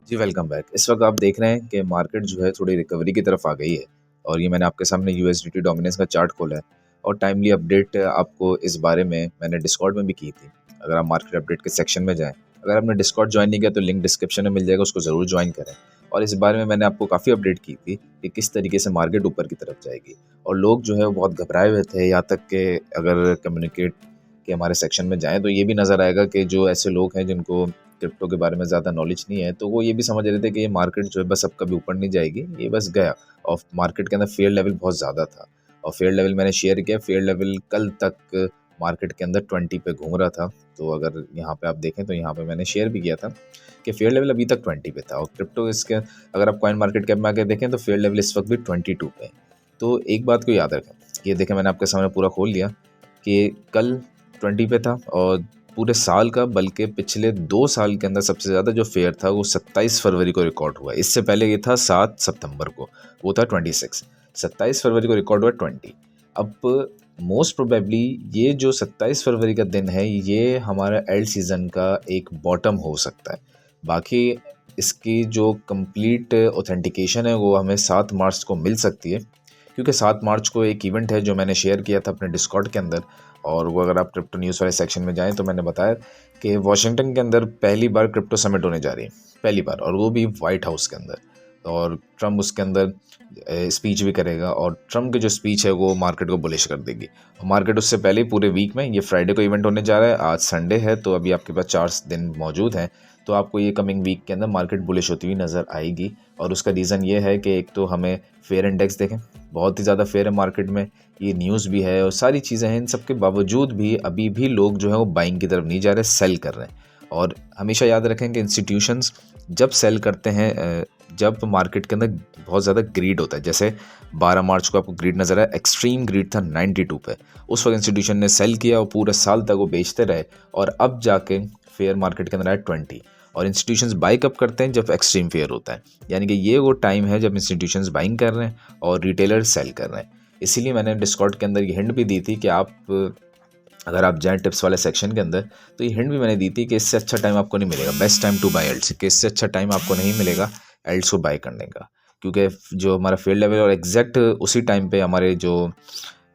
जी, welcome back. इस वक़्त आप देख रहे हैं कि मार्केट जो है थोड़ी रिकवरी की तरफ आ गई है और ये मैंने आपके सामने यूएसडीटी डोमिनेंस का चार्ट खोला है और टाइमली अपडेट आपको इस बारे में मैंने डिस्कॉर्ड में भी की थी। अगर आप मार्केट अपडेट के सेक्शन में जाएँ, अगर आपने डिस्कॉर्ड जॉइन नहीं किया तो लिंक डिस्क्रिप्शन में मिल जाएगा, उसको ज़रूर जॉइन करें। और इस बारे में मैंने आपको काफ़ी अपडेट की थी कि किस तरीके से मार्केट ऊपर की तरफ जाएगी और लोग जो है वो बहुत घबराए हुए थे, यहाँ तक कि अगर कम्युनिकेट के हमारे सेक्शन में जाएँ तो ये भी नज़र आएगा कि जो ऐसे लोग हैं जिनको क्रिप्टो के बारे में ज़्यादा नॉलेज नहीं है, तो वो ये भी समझ रहे थे कि ये मार्केट जो है बस अब कभी ऊपर नहीं जाएगी, ये बस गया। और मार्केट के अंदर फेयर लेवल बहुत ज़्यादा था और फेयर लेवल मैंने शेयर किया, फेयर लेवल कल तक मार्केट के अंदर 20 पे घूम रहा था। तो अगर यहाँ पे आप देखें तो यहाँ पे मैंने शेयर भी किया था कि फेयर लेवल अभी तक 20 पे था और क्रिप्टो इसके अगर आप कॉइन मार्केट कैप में आके देखें तो फेयर लेवल इस वक्त भी 22 पे है। तो एक बात को याद रखें, ये देखें मैंने आपके सामने पूरा खोल लिया कि कल 20 पे था और पूरे साल का, बल्कि पिछले 2 साल के अंदर सबसे ज़्यादा जो फेयर था वो 27 फरवरी को रिकॉर्ड हुआ। इससे पहले ये था 7 सितंबर को, वो था 26। 27 फरवरी को रिकॉर्ड हुआ 20। अब मोस्ट प्रोबेबली ये जो 27 फरवरी का दिन है ये हमारा एल्ड सीज़न का एक बॉटम हो सकता है। बाकी इसकी जो कंप्लीट ऑथेंटिकेशन है वो हमें 7 मार्च को मिल सकती है, क्योंकि 7 मार्च को एक इवेंट है जो मैंने शेयर किया था अपने डिस्कॉर्ड के अंदर। और वो अगर आप क्रिप्टो न्यूज़ वाले सेक्शन में जाएँ तो मैंने बताया कि वॉशिंगटन के अंदर पहली बार क्रिप्टो समिट होने जा रही है, पहली बार, और वो भी वाइट हाउस के अंदर। और ट्रम्प उसके अंदर स्पीच भी करेगा और ट्रम्प की जो स्पीच है वो मार्केट को बुलिश कर देगी। और मार्केट उससे पहले पूरे वीक में, ये फ्राइडे को इवेंट होने जा रहा है, आज संडे है तो अभी आपके पास 4 दिन मौजूद हैं, तो आपको ये कमिंग वीक के अंदर मार्केट बुलिश होती हुई नज़र आएगी। और उसका रीज़न ये है कि एक तो हमें फेयर इंडेक्स देखें, बहुत ही ज़्यादा फेयर है मार्केट में, ये न्यूज़ भी है और सारी चीज़ें हैं। इन सब के बावजूद भी अभी भी लोग जो है वो बाइंग की तरफ नहीं जा रहे, सेल कर रहे हैं। और हमेशा याद रखें कि इंस्टीट्यूशंस जब सेल करते हैं, जब मार्केट के अंदर बहुत ज़्यादा ग्रीड होता है, जैसे 12 मार्च को आपको ग्रीड नज़र आया, एक्सट्रीम ग्रीड था 92 पे, उस वक्त इंस्टीट्यूशन ने सेल किया और पूरे साल तक वो बेचते रहे और अब जाके फेयर मार्केट के अंदर आया 20। और इंस्टीट्यूशंस बाई कब करते हैं? जब एक्सट्रीम फेयर होता है, यानी कि ये वो टाइम है जब इंस्टीट्यूशंस बाइंग कर रहे हैं और रिटेलर सेल कर रहे हैं। इसीलिए मैंने डिस्कॉर्ड के अंदर ये हिंट भी दी थी कि आप अगर आप जाएँ टिप्स वाले सेक्शन के अंदर, तो ये हिंट भी मैंने दी थी कि इससे अच्छा टाइम आपको नहीं मिलेगा, बेस्ट टाइम टू बाय एल्ट्स, कि इससे अच्छा टाइम आपको नहीं मिलेगा एल्ट्स को बाय करने का, क्योंकि जो हमारा फेयर लेवल और एग्जैक्ट उसी टाइम पे हमारे जो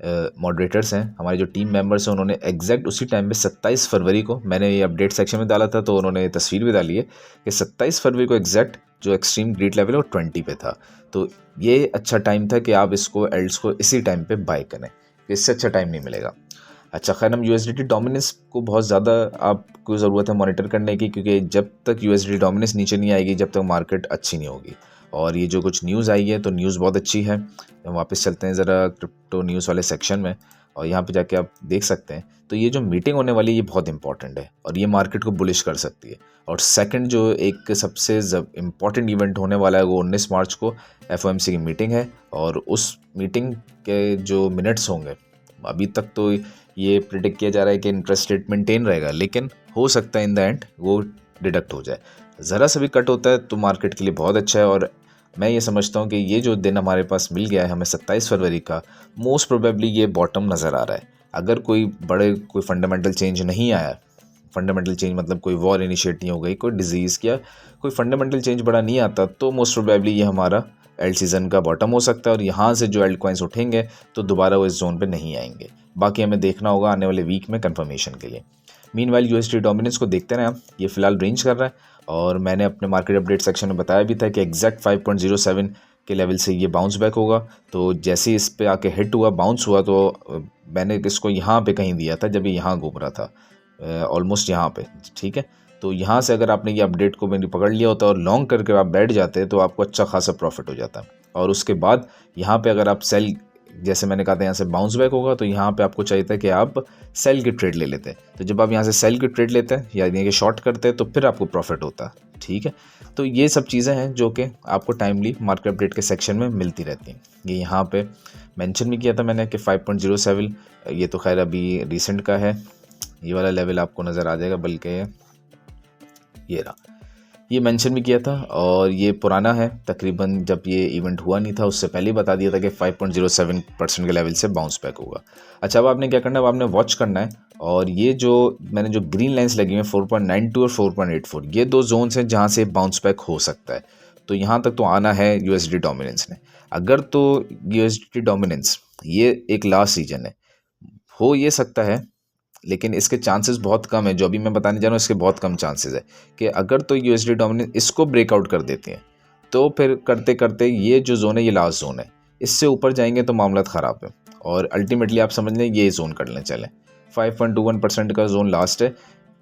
मॉडरेटर्स हैं, हमारे जो टीम मेंबर्स हैं, उन्होंने एग्जैक्ट उसी टाइम पे 27 फरवरी को, मैंने ये अपडेट सेक्शन में डाला था तो उन्होंने तस्वीर भी डाली है कि 27 फरवरी को एग्जैक्ट जो एक्सट्रीम ग्रीड लेवल है वो 20 पे था। तो ये अच्छा टाइम था कि आप इसको एल्ट्स को इसी टाइम पे बाय करें, इससे अच्छा टाइम नहीं मिलेगा। अच्छा, खैर हम यूएसडीटी डोमिनेंस को बहुत ज़्यादा आपको ज़रूरत है मॉनिटर करने की, क्योंकि जब तक यूएसडीटी डोमिनेंस नीचे नहीं आएगी जब तक मार्केट अच्छी नहीं होगी। और ये जो कुछ न्यूज़ आई है तो न्यूज़ बहुत अच्छी है। हम वापस चलते हैं ज़रा क्रिप्टो न्यूज़ वाले सेक्शन में और यहाँ पे जाके आप देख सकते हैं। तो ये जो मीटिंग होने वाली है ये बहुत इंपॉर्टेंट है और ये मार्केट को बुलिश कर सकती है। और सेकंड जो एक सबसे इम्पॉर्टेंट इवेंट होने वाला है वो 19 मार्च को एफओएमसी की मीटिंग है और उस मीटिंग के जो मिनट्स होंगे, अभी तक तो ये प्रिडिक्ट किया जा रहा है कि इंटरेस्ट रेट मेंटेन रहेगा, लेकिन हो सकता है इन द एंड वो डिडक्ट हो जाए। ज़रा सा भी कट होता है तो मार्केट के लिए बहुत अच्छा है। और मैं ये समझता हूँ कि ये जो दिन हमारे पास मिल गया है हमें 27 फरवरी का, मोस्ट प्रोबेबली ये बॉटम नज़र आ रहा है। अगर कोई फंडामेंटल चेंज नहीं आया, फंडामेंटल चेंज मतलब कोई वॉर इनिशिएट नहीं हो गई, कोई डिजीज़ या कोई फंडामेंटल चेंज बड़ा नहीं आता, तो मोस्ट प्रोबेबली ये हमारा एल्ट सीज़न का बॉटम हो सकता है और यहाँ से जो एल्ट कॉइन्स उठेंगे तो दोबारा वो इस जोन पे नहीं आएंगे। बाकी हमें देखना होगा आने वाले वीक में कंफर्मेशन के लिए। मीनवाइल यूएसडी डोमिनेंस को देखते रहे हम, ये फिलहाल रेंज कर रहा है और मैंने अपने मार्केट अपडेट सेक्शन में बताया भी था कि एग्जैक्ट 5.07 के लेवल से ये बाउंस बैक होगा। तो जैसे इस पे आके हिट हुआ, बाउंस हुआ, तो मैंने इसको यहाँ पे कहीं दिया था जब ये यहाँ घूम रहा था, ऑलमोस्ट यहाँ पे, ठीक है। तो यहाँ से अगर आपने ये अपडेट को मैंने पकड़ लिया होता और लॉन्ग करके आप बैठ जाते तो आपको अच्छा खासा प्रॉफिट हो जाता। और उसके बाद यहाँ पे अगर आप सेल, जैसे मैंने कहा था यहाँ से बाउंस बैक होगा, तो यहाँ पे आपको चाहिए था कि आप सेल की ट्रेड ले लेते। तो जब आप यहाँ से सेल की ट्रेड लेते हैं यानी कि शॉर्ट करते हैं तो फिर आपको प्रॉफिट होता, ठीक है। तो ये सब चीज़ें हैं जो कि आपको टाइमली मार्केट अपडेट के सेक्शन में मिलती रहती हैं। ये यहाँ पे मेंशन भी किया था मैंने कि 5.07, ये तो खैर अभी रिसेंट का है, ये वाला लेवल आपको नज़र आ जाएगा, बल्कि ये रहा, ये मेंशन भी किया था और ये पुराना है, तकरीबन जब ये इवेंट हुआ नहीं था उससे पहले ही बता दिया था कि 5.07% के लेवल से बाउंस बैक होगा। अच्छा, अब आपने क्या करना है, अब आपने वॉच करना है और ये जो मैंने जो ग्रीन लाइंस लगी हुई हैं 4.92 और 4.84, ये दो जोन्स हैं जहाँ से बाउंस बैक हो सकता है। तो यहाँ तक तो आना है यूएसडी डोमिनेंस ने। अगर तो यूएसडी डोमिनेंस ये एक लास्ट सीजन है, हो ये सकता है, लेकिन इसके चांसेस बहुत कम है। जो अभी मैं बताने जा रहा हूँ इसके बहुत कम चांसेस है कि अगर तो यूएसडी डोमिनेंस इसको ब्रेकआउट कर देते हैं तो फिर करते करते ये जो जोन है ये लास्ट जोन है, इससे ऊपर जाएंगे तो मामला ख़राब है और अल्टीमेटली आप समझ लें ये जोन कर लें चलें। 5.21% का जोन लास्ट है।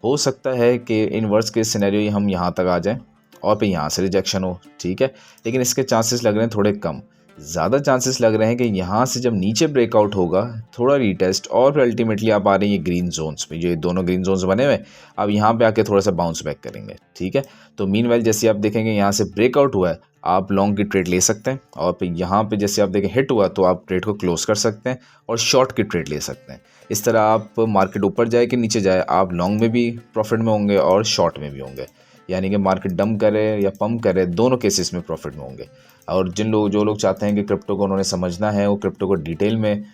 हो सकता है कि इन वर्स्ट के सिनेरियो हम यहाँ तक आ जाएं और फिर यहाँ से रिजेक्शन हो, ठीक है, लेकिन इसके चांसेस लग रहे हैं थोड़े कम। ज़्यादा चांसेस लग रहे हैं कि यहाँ से जब नीचे ब्रेकआउट होगा थोड़ा रीटेस्ट और फिर अल्टीमेटली आप आ रहे हैं ये ग्रीन जोन्स पे, जो ये दोनों ग्रीन जोन्स बने हुए, अब यहाँ पे आके थोड़ा सा बाउंस बैक करेंगे, ठीक है। तो मीनवाइल जैसे आप देखेंगे यहाँ से ब्रेकआउट हुआ है, आप लॉन्ग की ट्रेड ले सकते हैं और फिर यहाँ पे जैसे आप देखें हिट हुआ तो आप ट्रेड को क्लोज कर सकते हैं और शॉर्ट की ट्रेड ले सकते हैं। इस तरह आप मार्केट ऊपर जाए कि नीचे जाए आप लॉन्ग में भी प्रॉफिट में होंगे और शॉर्ट में भी होंगे, यानी कि मार्केट डंप करे या पंप करे दोनों केसेस में प्रॉफिट में होंगे। और जो लोग चाहते हैं कि क्रिप्टो को उन्होंने समझना है, वो क्रिप्टो को डिटेल में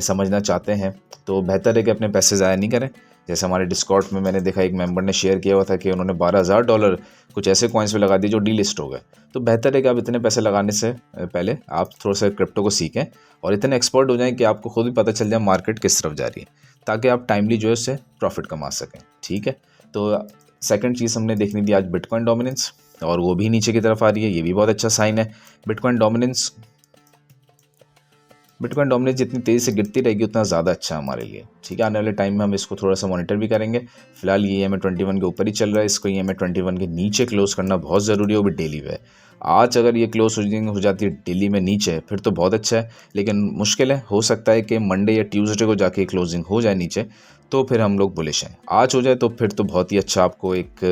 समझना चाहते हैं, तो बेहतर है कि अपने पैसे ज़ाया नहीं करें। जैसे हमारे डिस्कॉर्ड में मैंने देखा एक मेंबर ने शेयर किया हुआ था कि उन्होंने $12,000 कुछ ऐसे कॉइन्स पे लगा दिए जो डीलिस्ट हो गए। तो बेहतर है कि आप इतने पैसे लगाने से पहले आप थोड़ा सा क्रिप्टो को सीखें और इतने एक्सपर्ट हो जाएं कि आपको खुद भी पता चल जाए मार्केट किस तरफ जा रही है, ताकि आप टाइमली जो है उससे प्रॉफिट कमा सकें, ठीक है। तो सेकंड चीज़ हमने देखनी थी आज बिटकॉइन डोमिनेंस, और वो भी नीचे की तरफ आ रही है, ये भी बहुत अच्छा साइन है। बिटकॉइन डोमिनेंस जितनी तेज़ी से गिरती रहेगी उतना ज़्यादा अच्छा है हमारे लिए, ठीक है। आने वाले टाइम में हम इसको थोड़ा सा मॉनिटर भी करेंगे। फिलहाल ये EMA21 के ऊपर ही चल रहा है, इसको EMA21 के नीचे क्लोज करना बहुत ज़रूरी है, वो भी डेली पे। आज अगर ये क्लोज हो जाती है डेली में नीचे फिर तो बहुत अच्छा है, लेकिन मुश्किल है, हो सकता है कि मंडे या ट्यूसडे को जाके क्लोजिंग हो जाए नीचे, तो फिर हम लोग बुलिश हैं। आज हो जाए तो फिर तो बहुत ही अच्छा आपको एक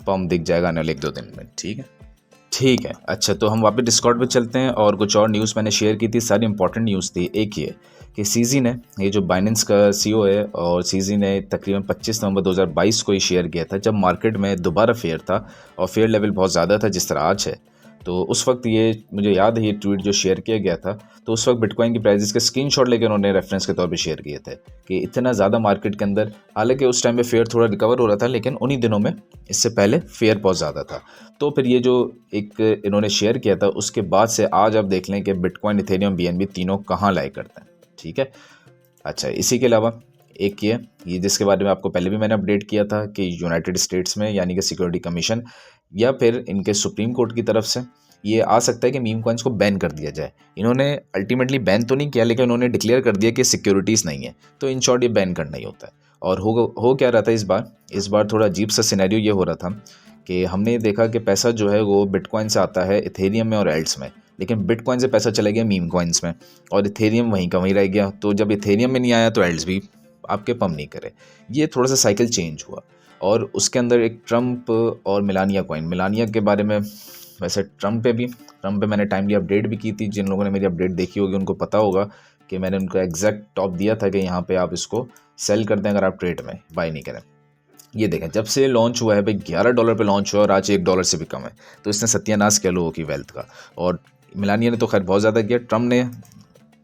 पम्प दिख जाएगा आने वाले 1-2 दिन में, ठीक है। ठीक है, अच्छा तो हम वापस डिस्कॉर्ड पे चलते हैं और कुछ और न्यूज़ मैंने शेयर की थी, सारी इंपॉर्टेंट न्यूज़ थी। एक ये कि सीजी ने, ये जो बाइनेंस का CEO है, और सीजी ने तकरीबन 25 नवंबर 2022 को ही शेयर किया था जब मार्केट में दोबारा फेयर था और फेयर लेवल बहुत ज़्यादा था जिस तरह आज है। तो उस वक्त ये मुझे याद है ये ट्वीट जो शेयर किया गया था, तो उस वक्त बिटकॉइन की प्राइसेस के स्क्रीनशॉट लेकर उन्होंने रेफरेंस के तौर पे शेयर किए थे कि इतना ज़्यादा मार्केट के अंदर, हालांकि उस टाइम पे फेयर थोड़ा रिकवर हो रहा था, लेकिन उन्हीं दिनों में इससे पहले फेयर बहुत ज़्यादा था। तो फिर ये जो एक इन्होंने शेयर किया था उसके बाद से आज आप देख लें कि बिटकॉइन, इथेरियम, BNB तीनों कहाँ लाई करते हैं, ठीक है। अच्छा, इसी के अलावा एक ये जिसके बारे में आपको पहले भी मैंने अपडेट किया था कि यूनाइटेड स्टेट्स में यानी कि सिक्योरिटी कमीशन या फिर इनके सुप्रीम कोर्ट की तरफ से ये आ सकता है कि मीम कॉइन्स को बैन कर दिया जाए। इन्होंने अल्टीमेटली बैन तो नहीं किया, लेकिन उन्होंने डिक्लेयर कर दिया कि सिक्योरिटीज़ नहीं है, तो इन शॉर्ट ये बैन करना ही होता है। और हो क्या रहा था इस बार थोड़ा अजीब सा सिनेरियो ये हो रहा था कि हमने देखा कि पैसा जो है वो बिटकॉइन से आता है इथेरियम में और एल्ट्स में, लेकिन बिटकॉइन से पैसा चला गया मीम कॉइन्स में और इथेरियम वहीं का वहीं रह गया। तो जब इथेरियम में नहीं आया तो एल्ट्स भी आपके पम्प नहीं करे। ये थोड़ा सा साइकिल चेंज हुआ और उसके अंदर एक ट्रम्प और मिलानिया कॉइन, मिलानिया के बारे में, वैसे ट्रम्प पे मैंने टाइमली अपडेट भी की थी। जिन लोगों ने मेरी अपडेट देखी होगी उनको पता होगा कि मैंने उनको एग्जैक्ट टॉप दिया था कि यहाँ पे आप इसको सेल कर दें अगर आप ट्रेड में बाय नहीं करें। ये देखें, जब से लॉन्च हुआ है भाई $11 पे लॉन्च हुआ और आज $1 से भी कम है, तो इसने सत्यानाश किया लोगों की वेल्थ का। और मिलानिया ने तो खैर बहुत ज़्यादा किया, ट्रम्प ने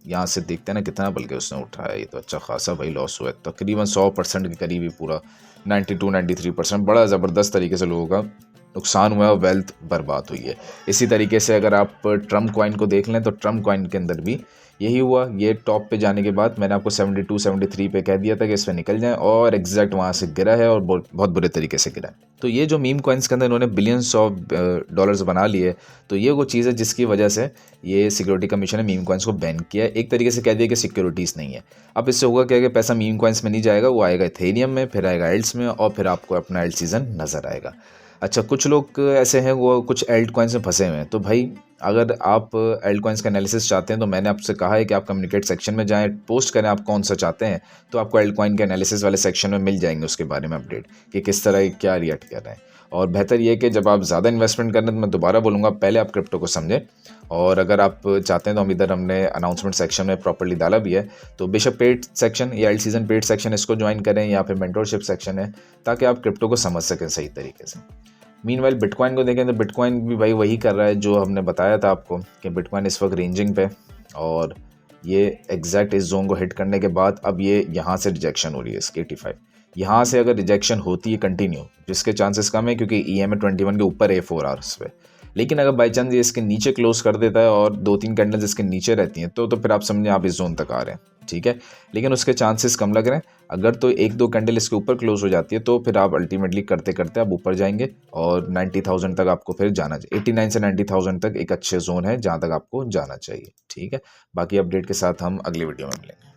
यहाँ से देखते हैं ना कितना बल्कि उसने उठाया, ये तो अच्छा खासा भाई लॉस हुआ है, तकरीबन 100% के करीब ही, पूरा 92-93%, बड़ा ज़बरदस्त तरीके से लोगों का नुकसान हुआ है और वेल्थ बर्बाद हुई है। इसी तरीके से अगर आप ट्रम्प कॉइन को देख लें तो ट्रम्प कॉइन के अंदर भी यही हुआ। ये टॉप पे जाने के बाद मैंने आपको 72-73 पे कह दिया था कि इस पर निकल जाएं और एग्जैक्ट वहाँ से गिरा है और बहुत बुरे तरीके से गिरा है। तो ये जो मीम कॉइन्स के अंदर इन्होंने बिलियंस ऑफ डॉलर्स बना लिए, तो ये वो चीज़ है जिसकी वजह से ये सिक्योरिटी कमीशन ने मीम कॉइन्स को बैन किया है। एक तरीके से कह दिया कि सिक्योरिटीज़ नहीं है। अब इससे होगा क्या कि पैसा मीम कॉइन्स में नहीं जाएगा, वो आएगा इथेरियम में, फिर आएगा एल्ट्स में और फिर आपको अपना एल्ट सीजन नज़र आएगा। अच्छा, कुछ लोग ऐसे हैं वो कुछ एल्ट कॉइन्स में फंसे हुए हैं, तो भाई अगर आप एल्ट कॉइन्स का एनालिसिस चाहते हैं तो मैंने आपसे कहा है कि आप कम्युनिकेट सेक्शन में जाएं, पोस्ट करें आप कौन सा चाहते हैं, तो आपको एल्ट कॉइन के एनालिसिस वाले सेक्शन में मिल जाएंगे उसके बारे में अपडेट कि किस तरह क्या रिएक्ट कर रहे हैं। और बेहतर ये है कि जब आप ज़्यादा इन्वेस्टमेंट कर रहे हैं तो मैं दोबारा बोलूँगा पहले आप क्रिप्टो को समझें, और अगर आप चाहते हैं तो हम इधर हमने अनाउंसमेंट सेक्शन में प्रॉपर्ली डाला भी है, तो बेशक पेड सेक्शन या एल्ट सीजन पेड सेक्शन इसको ज्वाइन करें या फिर मेंटोरशिप सेक्शन है, ताकि आप क्रिप्टो को समझ सकें सही तरीके से। मीनवाइल बिटकॉइन को देखें तो बिटकॉइन भी भाई वही कर रहा है जो हमने बताया था आपको कि बिटकॉइन इस वक्त रेंजिंग पे, और ये एग्जैक्ट इस जोन को हिट करने के बाद अब ये यहाँ से रिजेक्शन हो रही है इसकी 85। यहाँ से अगर रिजेक्शन होती है कंटिन्यू, जिसके चांसेस कम है क्योंकि EMA 21 के ऊपर है 4 आवर्स पे, लेकिन अगर बाई चांस ये इसके नीचे क्लोज कर देता है और 2-3 कैंडल्स इसके नीचे रहती हैं तो फिर आप समझें आप इस जोन तक आ रहे हैं, ठीक है। लेकिन उसके चांसेस कम लग रहे हैं। अगर तो 1-2 कैंडल इसके ऊपर क्लोज हो जाती है तो फिर आप अल्टीमेटली करते करते आप ऊपर जाएंगे और 90,000 तक आपको फिर जाना चाहिए। 89 से 90,000 तक एक अच्छे जोन है जहाँ तक आपको जाना चाहिए, ठीक है। बाकी अपडेट के साथ हम अगली वीडियो में मिलेंगे।